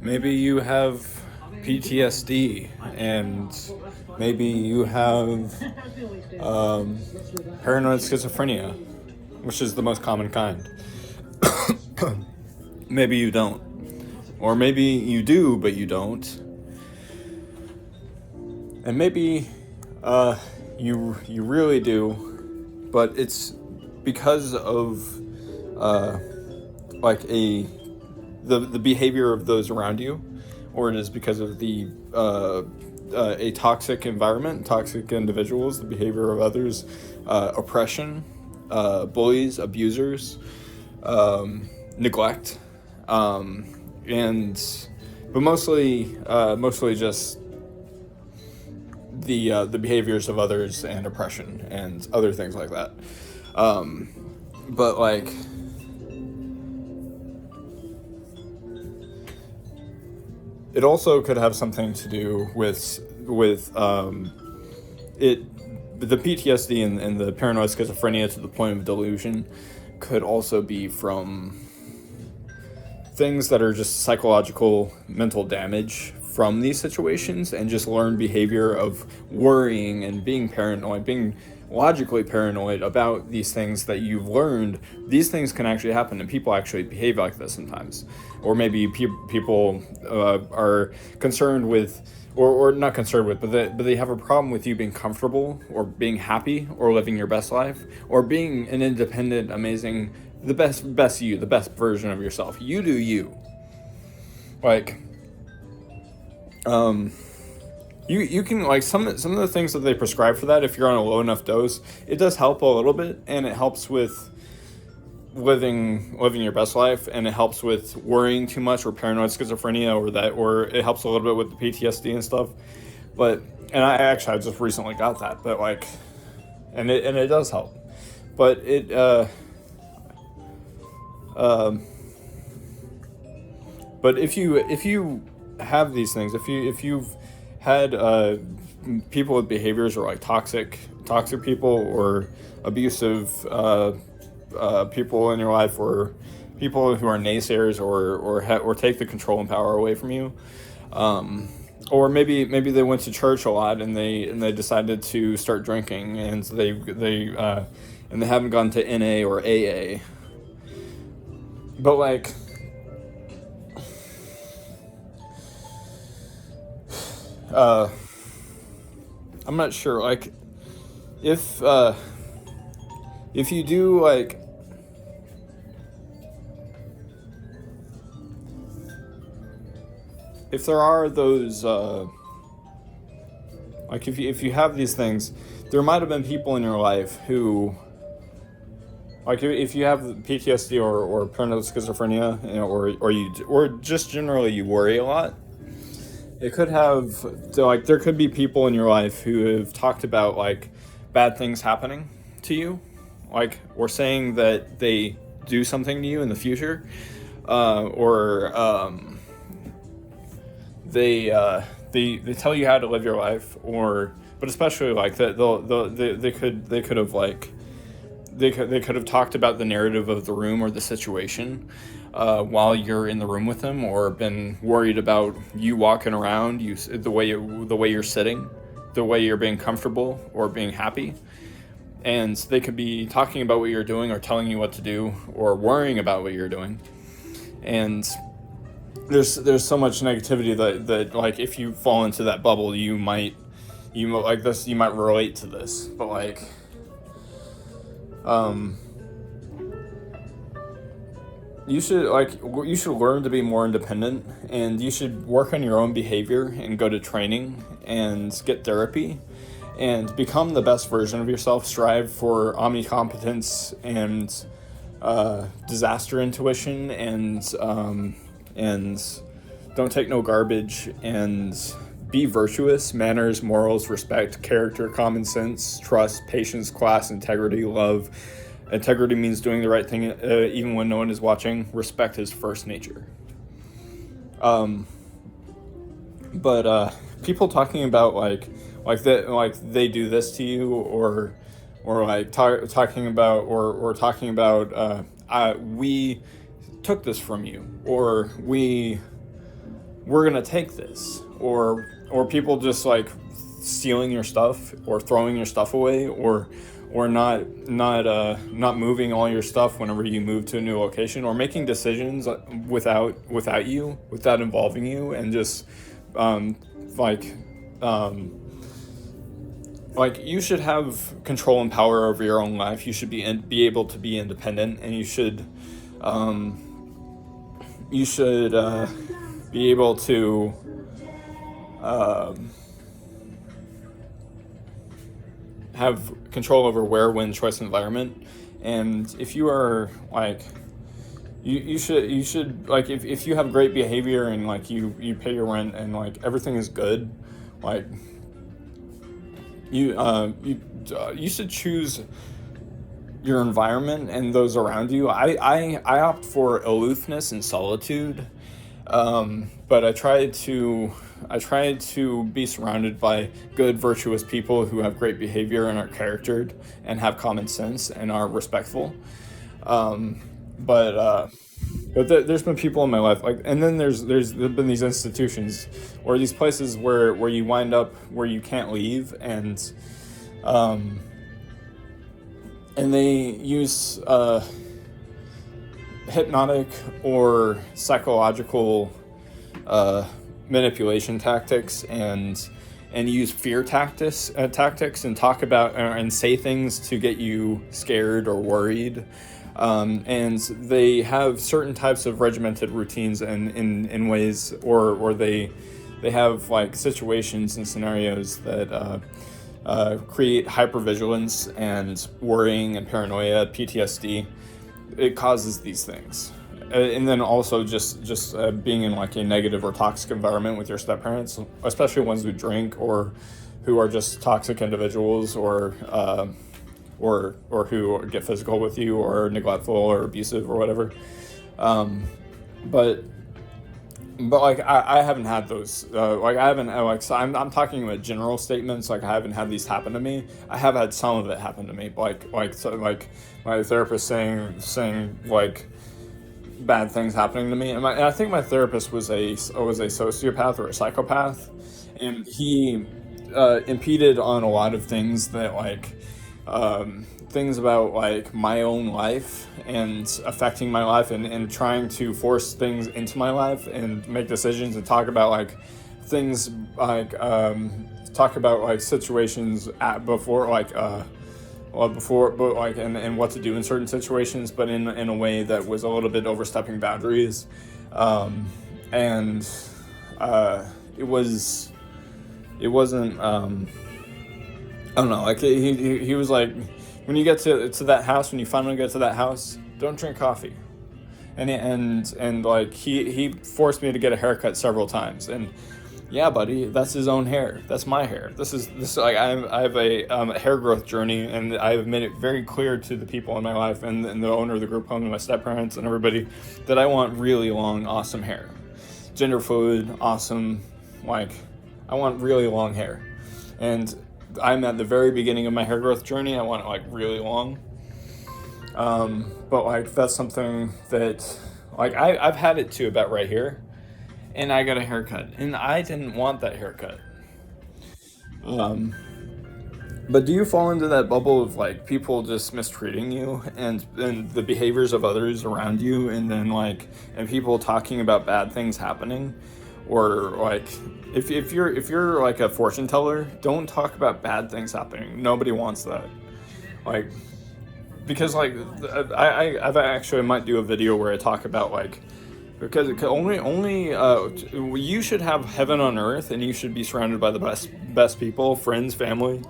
Maybe you have PTSD, and maybe you have paranoid schizophrenia, which is the most common kind. Maybe you don't. Or maybe you do, but you don't. And maybe you really do, but it's because of the behavior of those around you, or it is because of the a toxic environment, toxic individuals, the behavior of others, oppression, bullies, abusers, neglect, and but mostly just the behaviors of others and oppression and other things like that. But like, it also could have something to do with the PTSD and the paranoid schizophrenia to the point of delusion could also be from things that are just psychological mental damage from these situations, and just learned behavior of worrying and being paranoid, being logically paranoid about these things that you've learned. These things can actually happen, and people actually behave like this sometimes. Or maybe people are concerned with, or not concerned with, but they have a problem with you being comfortable or being happy or living your best life or being an independent, amazing, the best you, the best version of yourself. You do you. Like, you can, like, some of the things that they prescribe for that, if you're on a low enough dose, it does help a little bit, and it helps with living your best life, and it helps with worrying too much or paranoid schizophrenia, or it helps a little bit with the PTSD and stuff. But I just recently got that, but like, and it does help, but it but if you have these things, if you've had people with behaviors, or like toxic people, or abusive people in your life, or people who are naysayers, or take the control and power away from you, or maybe they went to church a lot and they decided to start drinking, and they haven't gone to NA or AA, but like, I'm not sure, like, if you do, like, if there are those, like, if you have these things, there might have been people in your life who, like, if you have PTSD or paranoid schizophrenia, you know, or just generally you worry a lot, it could have, like, there could be people in your life who have talked about, like, bad things happening to you, like, or saying that they do something to you in the future, or they tell you how to live your life, but especially like that they could have, like, they could have talked about the narrative of the room or the situation while you're in the room with them, or been worried about you walking around, the way you're sitting, the way you're being comfortable or being happy. And they could be talking about what you're doing, or telling you what to do, or worrying about what you're doing. And there's so much negativity that like, if you fall into that bubble, you might relate to this. But like, you should learn to be more independent, and you should work on your own behavior and go to training and get therapy and become the best version of yourself. Strive for omnicompetence and disaster intuition, and don't take no garbage, and be virtuous. Manners, morals, respect, character, common sense, trust, patience, class, integrity, love. Integrity means doing the right thing even when no one is watching. Respect is first nature. But people talking about like they do this to you, or like talking about we took this from you, or we're gonna take this, or people just like stealing your stuff or throwing your stuff away, or not moving all your stuff whenever you move to a new location, or making decisions without you, without involving you, and just like like you should have control and power over your own life. You should be able to be independent, and you should be able to have control over where, when, choice, environment. And if you are like you should like if you have great behavior and like you pay your rent and like everything is good, like you should choose your environment and those around you. I opt for aloofness and solitude, but I try to be surrounded by good, virtuous people who have great behavior and are charactered and have common sense and are respectful. But there's been people in my life like, and then there's been these institutions or these places where you wind up where you can't leave, and they use hypnotic or psychological manipulation tactics and use fear tactics and talk about and say things to get you scared or worried. And they have certain types of regimented routines and in ways, or they have like situations and scenarios that create hypervigilance and worrying and paranoia, PTSD. It causes these things. And then also just being in like a negative or toxic environment with your step-parents, especially ones who drink or who are just toxic individuals, or who get physical with you or neglectful or abusive or whatever. But like I haven't had those. Like I haven't like, so I'm talking about general statements. Like I haven't had these happen to me. I have had some of it happen to me. Like my therapist saying like bad things happening to me. And I think my therapist was a sociopath or a psychopath, and he impeded on a lot of things that like things about like my own life and affecting my life, and trying to force things into my life and make decisions and talk about like things like talk about like situations before but like and what to do in certain situations, but in a way that was a little bit overstepping boundaries. And it wasn't I don't know, like he was like, when you get to that house, when you finally get to that house, don't drink coffee. And like he forced me to get a haircut several times, and yeah, buddy, that's his own hair. That's my hair. This like I have a hair growth journey, and I've made it very clear to the people in my life and the owner of the group home and my step-parents and everybody that I want really long, awesome hair. Gender fluid, awesome, like I want really long hair. And I'm at the very beginning of my hair growth journey. I want it like really long. But like that's something that like I've had it to about right here, and I got a haircut, and I didn't want that haircut. But do you fall into that bubble of like people just mistreating you and the behaviors of others around you, and then like and people talking about bad things happening? Or like if you're like a fortune teller, don't talk about bad things happening. Nobody wants that. Like, because like I've actually might do a video where I talk about like, because only you should have heaven on earth, and you should be surrounded by the best people, friends, family.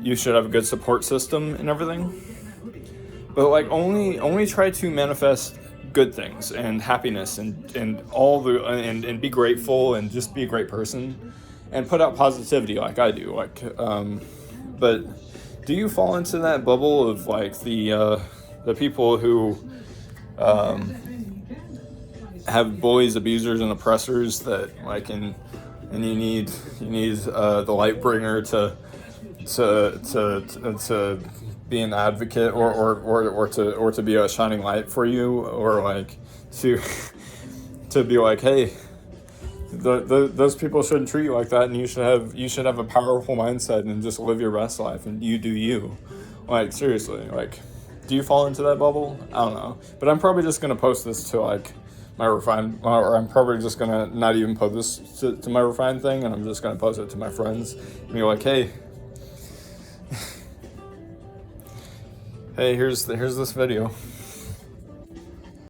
You should have a good support system and everything. But like only try to manifest good things and happiness and all the and be grateful and just be a great person and put out positivity like I do. Like but do you fall into that bubble of like the people who have bullies, abusers, and oppressors that like and you need the light bringer to be an advocate or to be a shining light for you, or like to to be like, hey, those people shouldn't treat you like that, and you should have a powerful mindset and just live your best life and you do you. Like, seriously, like, do you fall into that bubble? I don't know, but I'm probably just gonna post this to like my refined, or I'm probably just gonna not even post this to my refined thing, and I'm just gonna post it to my friends and be like, hey, hey, here's this video.